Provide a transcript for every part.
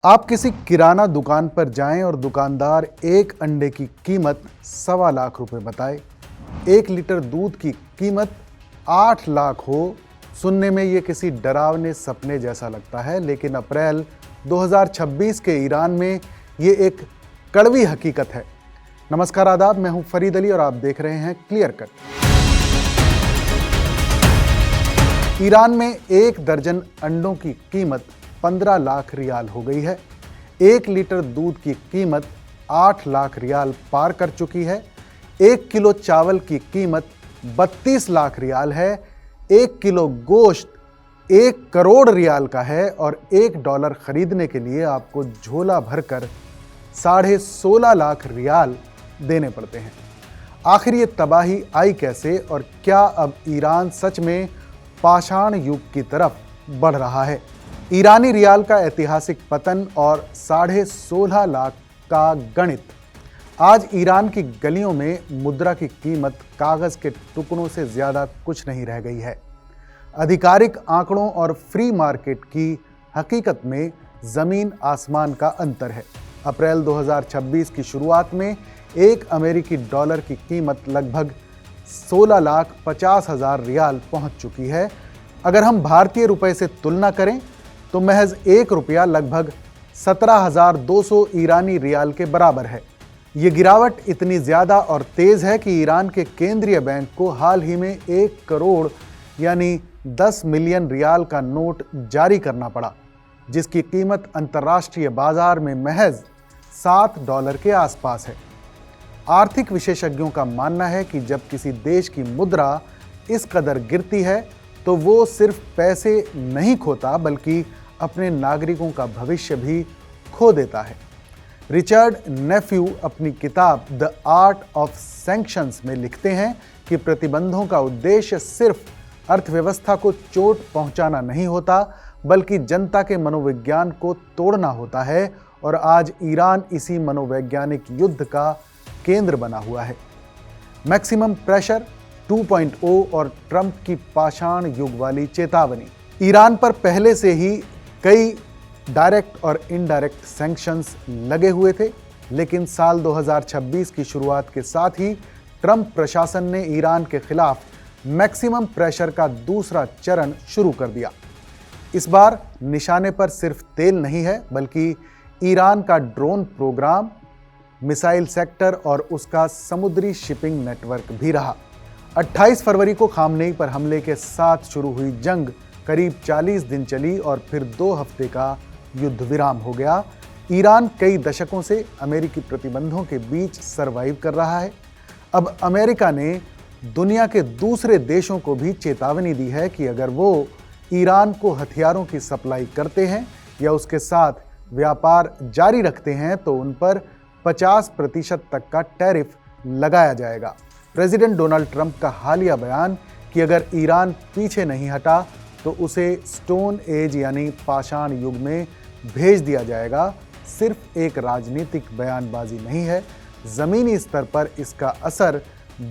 आप किसी किराना दुकान पर जाएं और दुकानदार एक अंडे की कीमत 1.25 लाख रुपए बताए। 1 लीटर दूध की कीमत 8 लाख हो। सुनने में ये किसी डरावने सपने जैसा लगता है, लेकिन अप्रैल 2026 के ईरान में ये एक कड़वी हकीकत है। नमस्कार, आदाब, मैं हूं फरीद अली और आप देख रहे हैं क्लियर कट। ईरान में 1 दर्जन अंडों की कीमत 15 लाख रियाल हो गई है। 1 लीटर दूध की कीमत 8 लाख रियाल पार कर चुकी है। 1 किलो चावल की कीमत 32 लाख रियाल है। 1 किलो गोश्त 1 करोड़ रियाल का है और $1 खरीदने के लिए आपको झोला भरकर 16.5 लाख रियाल देने पड़ते हैं। आखिर ये तबाही आई कैसे और क्या अब ईरान सच में पाषाण युग की तरफ बढ़ रहा है? ईरानी रियाल का ऐतिहासिक पतन और 16.5 लाख का गणित। आज ईरान की गलियों में मुद्रा की कीमत कागज के टुकड़ों से ज्यादा कुछ नहीं रह गई है। आधिकारिक आंकड़ों और फ्री मार्केट की हकीकत में जमीन आसमान का अंतर है। अप्रैल 2026 की शुरुआत में $1 अमेरिकी की कीमत लगभग 16,50,000 रियाल पहुंच चुकी है। अगर हम भारतीय रुपए से तुलना करें तो महज ₹1 लगभग 17,200 ईरानी रियाल के बराबर है। ये गिरावट इतनी ज्यादा और तेज है कि ईरान के केंद्रीय बैंक को हाल ही में 1 करोड़ यानी 10 मिलियन रियाल का नोट जारी करना पड़ा, जिसकी कीमत अंतर्राष्ट्रीय बाजार में महज $7 के आसपास है। आर्थिक विशेषज्ञों का मानना है कि जब किसी देश की मुद्रा इस कदर गिरती है तो वो सिर्फ पैसे नहीं खोता बल्कि अपने नागरिकों का भविष्य भी खो देता है। रिचर्ड नेफ्यू अपनी किताब द आर्ट ऑफ सैंक्शंस में लिखते हैं कि प्रतिबंधों का उद्देश्य सिर्फ अर्थव्यवस्था को चोट पहुंचाना नहीं होता बल्कि जनता के मनोविज्ञान को तोड़ना होता है, और आज ईरान इसी मनोवैज्ञानिक युद्ध का केंद्र बना हुआ है। मैक्सिमम प्रेशर 2.0 और ट्रंप की पाषाण युग वाली चेतावनी। ईरान पर पहले से ही कई डायरेक्ट और इनडायरेक्ट सैंक्शंस लगे हुए थे, लेकिन साल 2026 की शुरुआत के साथ ही ट्रंप प्रशासन ने ईरान के खिलाफ मैक्सिमम प्रेशर का दूसरा चरण शुरू कर दिया। इस बार निशाने पर सिर्फ तेल नहीं है बल्कि ईरान का ड्रोन प्रोग्राम, मिसाइल सेक्टर और उसका समुद्री शिपिंग नेटवर्क भी रहा। 28 फरवरी को खामनेई पर हमले के साथ शुरू हुई जंग करीब 40 दिन चली और फिर 2 हफ्ते का युद्ध विराम हो गया। ईरान कई दशकों से अमेरिकी प्रतिबंधों के बीच सरवाइव कर रहा है। अब अमेरिका ने दुनिया के दूसरे देशों को भी चेतावनी दी है कि अगर वो ईरान को हथियारों की सप्लाई करते हैं या उसके साथ व्यापार जारी रखते हैं तो उन पर 50% तक का टैरिफ लगाया जाएगा। प्रेसिडेंट डोनाल्ड ट्रंप का हालिया बयान कि अगर ईरान पीछे नहीं हटा तो उसे स्टोन एज यानी पाषाण युग में भेज दिया जाएगा, सिर्फ एक राजनीतिक बयानबाजी नहीं है। जमीनी स्तर पर इसका असर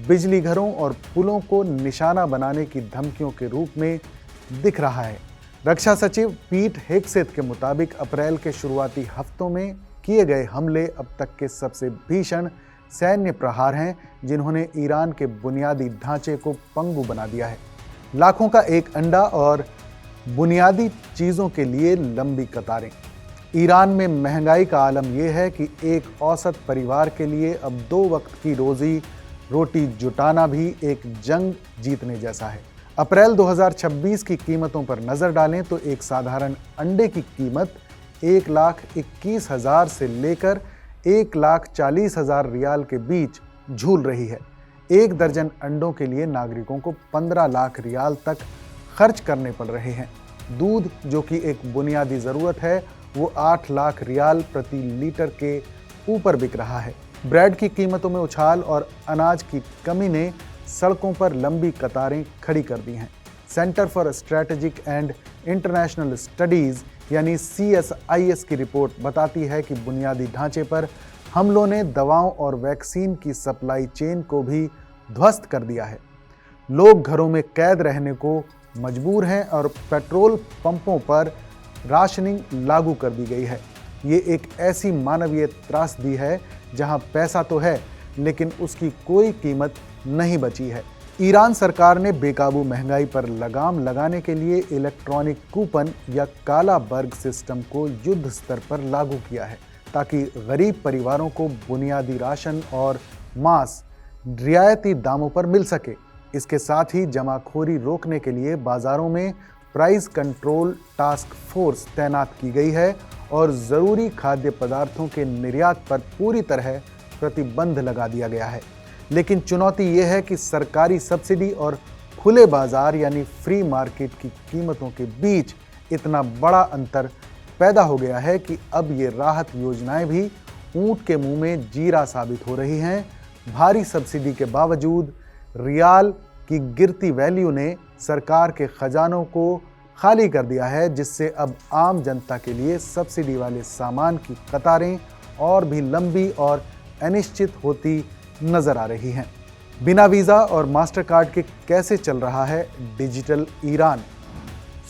बिजली घरों और पुलों को निशाना बनाने की धमकियों के रूप में दिख रहा है। रक्षा सचिव पीट हेग्सेथ के मुताबिक अप्रैल के शुरुआती हफ्तों में किए गए हमले अब तक के सबसे भीषण सैन्य प्रहार हैं, जिन्होंने ईरान के बुनियादी ढांचे को पंगु बना दिया है। लाखों का एक अंडा और बुनियादी चीज़ों के लिए लंबी कतारें। ईरान में महंगाई का आलम यह है कि एक औसत परिवार के लिए अब 2 वक्त की रोजी रोटी जुटाना भी एक जंग जीतने जैसा है। अप्रैल 2026 की कीमतों पर नज़र डालें तो एक साधारण अंडे की कीमत 1,21,000 से लेकर 1,40,000 रियाल के बीच झूल रही है। 1 दर्जन अंडों के लिए नागरिकों को 15 लाख रियाल तक खर्च करने पड़ रहे हैं। दूध, जो कि एक बुनियादी ज़रूरत है, वो 8 लाख रियाल प्रति लीटर के ऊपर बिक रहा है। ब्रेड की कीमतों में उछाल और अनाज की कमी ने सड़कों पर लंबी कतारें खड़ी कर दी हैं। Centre for strategic and international studies यानी CSIS की रिपोर्ट बताती है कि बुनियादी ढांचे पर हमलों ने दवाओं और वैक्सीन की सप्लाई चेन को भी ध्वस्त कर दिया है। लोग घरों में कैद रहने को मजबूर हैं और पेट्रोल पंपों पर राशनिंग लागू कर दी गई है। ये एक ऐसी मानवीय त्रासदी है जहां पैसा तो है लेकिन उसकी कोई कीमत नहीं बची है। ईरान सरकार ने बेकाबू महंगाई पर लगाम लगाने के लिए इलेक्ट्रॉनिक कूपन या काला वर्ग सिस्टम को युद्ध स्तर पर लागू किया है ताकि गरीब परिवारों को बुनियादी राशन और मांस रियायती दामों पर मिल सके। इसके साथ ही जमाखोरी रोकने के लिए बाजारों में प्राइस कंट्रोल टास्क फोर्स तैनात की गई है और ज़रूरी खाद्य पदार्थों के निर्यात पर पूरी तरह प्रतिबंध लगा दिया गया है। लेकिन चुनौती ये है कि सरकारी सब्सिडी और खुले बाजार यानी फ्री मार्केट की कीमतों के बीच इतना बड़ा अंतर पैदा हो गया है कि अब ये राहत योजनाएं भी ऊंट के मुंह में जीरा साबित हो रही हैं। भारी सब्सिडी के बावजूद रियाल की गिरती वैल्यू ने सरकार के खजानों को खाली कर दिया है, जिससे अब आम जनता के लिए सब्सिडी वाले सामान की कतारें और भी लंबी और अनिश्चित होती नजर आ रही हैं। बिना वीज़ा और मास्टर कार्ड के कैसे चल रहा है डिजिटल ईरान?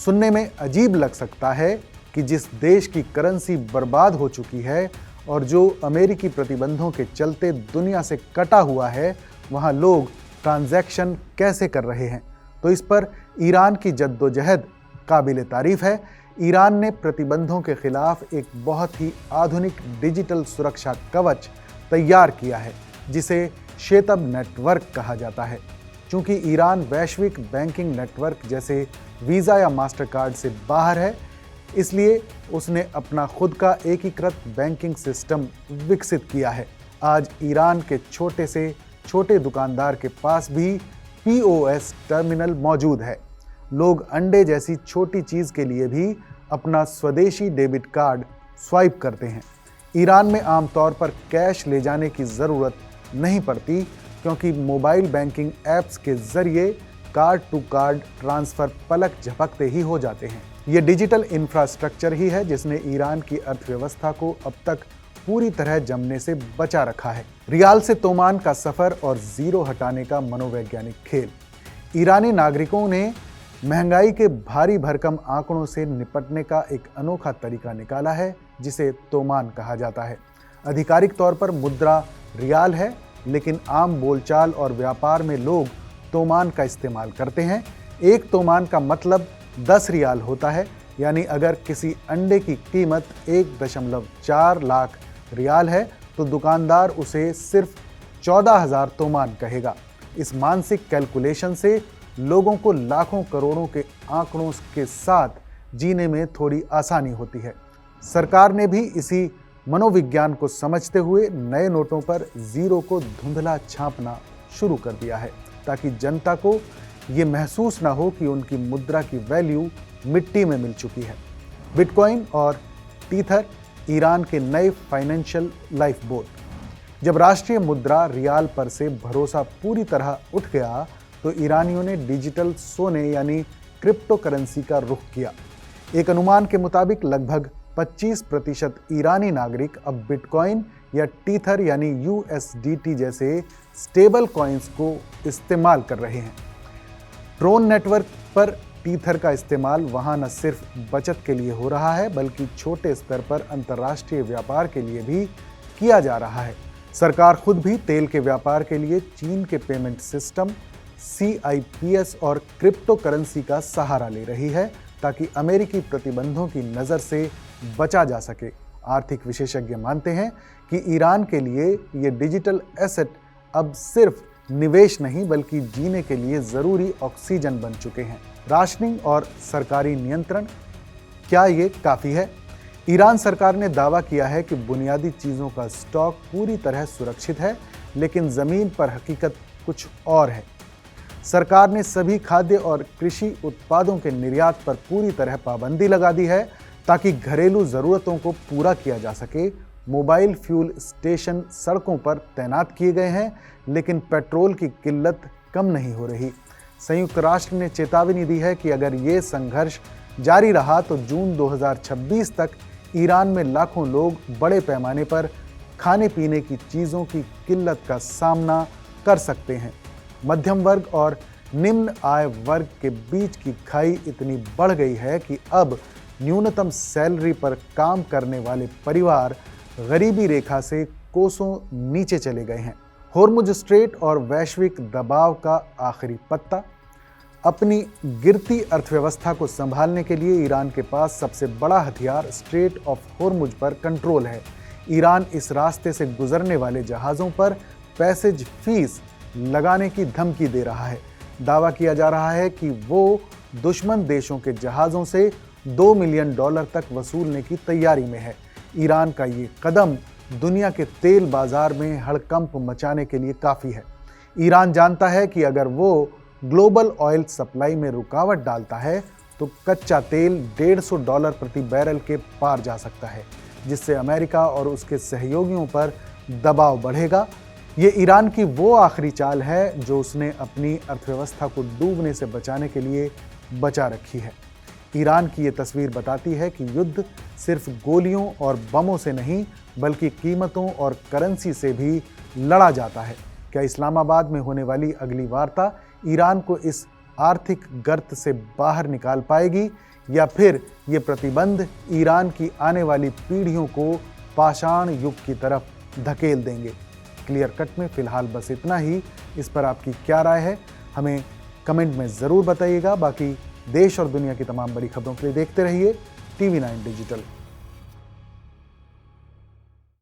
सुनने में अजीब लग सकता है कि जिस देश की करेंसी बर्बाद हो चुकी है और जो अमेरिकी प्रतिबंधों के चलते दुनिया से कटा हुआ है, वहाँ लोग ट्रांजैक्शन कैसे कर रहे हैं। तो इस पर ईरान की जद्दोजहद काबिल तारीफ है। ईरान ने प्रतिबंधों के खिलाफ एक बहुत ही आधुनिक डिजिटल सुरक्षा कवच तैयार किया है जिसे शेतब नेटवर्क कहा जाता है। चूंकि ईरान वैश्विक बैंकिंग नेटवर्क जैसे वीज़ा या मास्टर कार्ड से बाहर है, इसलिए उसने अपना खुद का एकीकृत बैंकिंग सिस्टम विकसित किया है। आज ईरान के छोटे से छोटे दुकानदार के पास भी POS टर्मिनल मौजूद है। लोग अंडे जैसी छोटी चीज़ के लिए भी अपना स्वदेशी डेबिट कार्ड स्वाइप करते हैं। ईरान में आमतौर पर कैश ले जाने की ज़रूरत नहीं पड़ती क्योंकि मोबाइल बैंकिंग ऐप्स के ज़रिए कार्ड टू कार्ड ट्रांसफ़र पलक झपकते ही हो जाते हैं। ये डिजिटल इंफ्रास्ट्रक्चर ही है जिसने ईरान की अर्थव्यवस्था को अब तक पूरी तरह जमने से बचा रखा है। रियाल से तोमान का सफ़र और ज़ीरो हटाने का मनोवैज्ञानिक खेल। ईरानी नागरिकों ने महंगाई के भारी भरकम आंकड़ों से निपटने का एक अनोखा तरीका निकाला है जिसे तोमान कहा जाता है। आधिकारिक तौर पर मुद्रा रियाल है, लेकिन आम बोलचाल और व्यापार में लोग तोमान का इस्तेमाल करते हैं। एक तोमान का मतलब 10 रियाल होता है, यानी अगर किसी अंडे की कीमत 1.4 लाख रियाल है तो दुकानदार उसे सिर्फ 14,000 तोमान कहेगा। इस मानसिक कैलकुलेशन से लोगों को लाखों करोड़ों के आंकड़ों के साथ जीने में थोड़ी आसानी होती है। सरकार ने भी इसी मनोविज्ञान को समझते हुए नए नोटों पर ज़ीरो को धुंधला छापना शुरू कर दिया है ताकि जनता को ये महसूस ना हो कि उनकी मुद्रा की वैल्यू मिट्टी में मिल चुकी है। बिटकॉइन और टीथर ईरान के नए फाइनेंशियल लाइफ बोट। जब राष्ट्रीय मुद्रा रियाल पर से भरोसा पूरी तरह उठ गया तो ईरानियों ने डिजिटल सोने यानी क्रिप्टो करेंसी का रुख किया। एक अनुमान के मुताबिक लगभग 25% ईरानी नागरिक अब बिटकॉइन या टीथर यानी USDT जैसे स्टेबल कॉइन्स को इस्तेमाल कर रहे हैं। ट्रोन नेटवर्क पर टीथर का इस्तेमाल वहां न सिर्फ बचत के लिए हो रहा है बल्कि छोटे स्तर पर अंतर्राष्ट्रीय व्यापार के लिए भी किया जा रहा है। सरकार खुद भी तेल के व्यापार के लिए चीन के पेमेंट सिस्टम CIPS और क्रिप्टो करेंसी का सहारा ले रही है ताकि अमेरिकी प्रतिबंधों की नज़र से बचा जा सके। आर्थिक विशेषज्ञ मानते हैं कि ईरान के लिए ये डिजिटल एसेट अब सिर्फ निवेश नहीं बल्कि जीने के लिए ज़रूरी ऑक्सीजन बन चुके हैं। राशनिंग और सरकारी नियंत्रण, क्या ये काफ़ी है? ईरान सरकार ने दावा किया है कि बुनियादी चीज़ों का स्टॉक पूरी तरह सुरक्षित है, लेकिन ज़मीन पर हकीकत कुछ और है। सरकार ने सभी खाद्य और कृषि उत्पादों के निर्यात पर पूरी तरह पाबंदी लगा दी है ताकि घरेलू ज़रूरतों को पूरा किया जा सके। मोबाइल फ्यूल स्टेशन सड़कों पर तैनात किए गए हैं, लेकिन पेट्रोल की किल्लत कम नहीं हो रही। संयुक्त राष्ट्र ने चेतावनी दी है कि अगर ये संघर्ष जारी रहा तो जून 2026 तक ईरान में लाखों लोग बड़े पैमाने पर खाने पीने की चीज़ों की किल्लत का सामना कर सकते हैं। मध्यम वर्ग और निम्न आय वर्ग के बीच की खाई इतनी बढ़ गई है कि अब न्यूनतम सैलरी पर काम करने वाले परिवार गरीबी रेखा से कोसों नीचे चले गए हैं। होर्मुज स्ट्रेट और वैश्विक दबाव का आखिरी पत्ता। अपनी गिरती अर्थव्यवस्था को संभालने के लिए ईरान के पास सबसे बड़ा हथियार स्ट्रेट ऑफ होर्मुज पर कंट्रोल है। ईरान इस रास्ते से गुजरने वाले जहाज़ों पर पैसेज फीस लगाने की धमकी दे रहा है। दावा किया जा रहा है कि वो दुश्मन देशों के जहाज़ों से $2 मिलियन तक वसूलने की तैयारी में है। ईरान का ये कदम दुनिया के तेल बाजार में हड़कंप मचाने के लिए काफ़ी है। ईरान जानता है कि अगर वो ग्लोबल ऑयल सप्लाई में रुकावट डालता है तो कच्चा तेल $150 प्रति बैरल के पार जा सकता है, जिससे अमेरिका और उसके सहयोगियों पर दबाव बढ़ेगा। ये ईरान की वो आखिरी चाल है जो उसने अपनी अर्थव्यवस्था को डूबने से बचाने के लिए बचा रखी है। ईरान की ये तस्वीर बताती है कि युद्ध सिर्फ गोलियों और बमों से नहीं बल्कि कीमतों और करेंसी से भी लड़ा जाता है। क्या इस्लामाबाद में होने वाली अगली वार्ता ईरान को इस आर्थिक गर्त से बाहर निकाल पाएगी, या फिर ये प्रतिबंध ईरान की आने वाली पीढ़ियों को पाषाण युग की तरफ धकेल देंगे? क्लियर कट में फिलहाल बस इतना ही। इस पर आपकी क्या राय है, हमें कमेंट में ज़रूर बताइएगा। बाकी देश और दुनिया की तमाम बड़ी खबरों के लिए देखते रहिए TV9 डिजिटल।